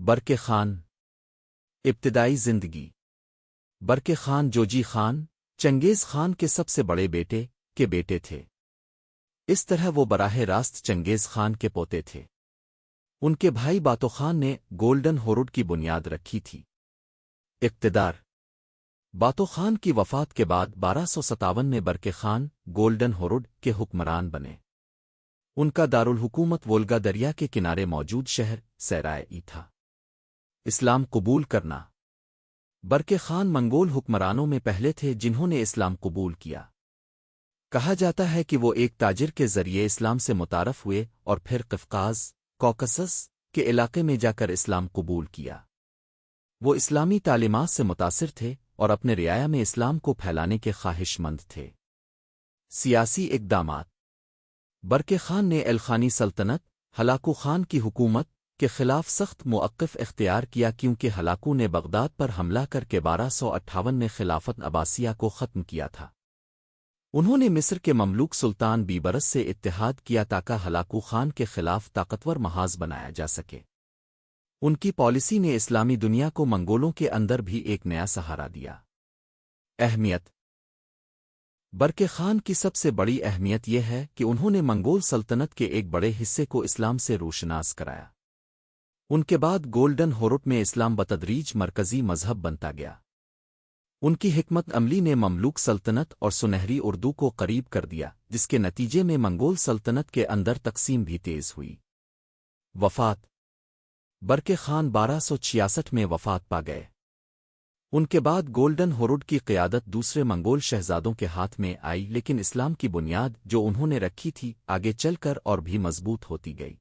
برقع خان ابتدائی زندگی برقع خان جوجی خان چنگیز خان کے سب سے بڑے بیٹے تھے۔ اس طرح وہ براہ راست چنگیز خان کے پوتے تھے۔ ان کے بھائی باتو خان نے گولڈن ہورڈ کی بنیاد رکھی تھی۔ اقتدار باتو خان کی وفات کے بعد 1257 میں برقع خان گولڈن ہورڈ کے حکمران بنے۔ ان کا دارالحکومت وولگا دریا کے کنارے موجود شہر سیرائے تھا۔ اسلام قبول کرنا برقع خان منگول حکمرانوں میں پہلے تھے جنہوں نے اسلام قبول کیا۔ کہا جاتا ہے کہ وہ ایک تاجر کے ذریعے اسلام سے متعارف ہوئے اور پھر قفقاز کوکسس کے علاقے میں جا کر اسلام قبول کیا۔ وہ اسلامی تعلیمات سے متاثر تھے اور اپنے رعایا میں اسلام کو پھیلانے کے خواہش مند تھے۔ سیاسی اقدامات برقع خان نے الخانی سلطنت ہلاکو خان کی حکومت کے خلاف سخت موقف اختیار کیا کیونکہ ہلاکو نے بغداد پر حملہ کر کے 1258 میں خلافت عباسیہ کو ختم کیا تھا۔ انہوں نے مصر کے مملوک سلطان بیبرس سے اتحاد کیا تاکہ ہلاکو خان کے خلاف طاقتور محاذ بنایا جا سکے۔ ان کی پالیسی نے اسلامی دنیا کو منگولوں کے اندر بھی ایک نیا سہارا دیا۔ اہمیت برقع خان کی سب سے بڑی اہمیت یہ ہے کہ انہوں نے منگول سلطنت کے ایک بڑے حصے کو اسلام سے روشناس کرایا۔ ان کے بعد گولڈن ہورڈ میں اسلام بتدریج مرکزی مذہب بنتا گیا۔ ان کی حکمت عملی نے مملوک سلطنت اور سنہری اردو کو قریب کر دیا، جس کے نتیجے میں منگول سلطنت کے اندر تقسیم بھی تیز ہوئی۔ وفات برقع خان 1266 میں وفات پا گئے۔ ان کے بعد گولڈن ہورڈ کی قیادت دوسرے منگول شہزادوں کے ہاتھ میں آئی، لیکن اسلام کی بنیاد جو انہوں نے رکھی تھی آگے چل کر اور بھی مضبوط ہوتی گئی۔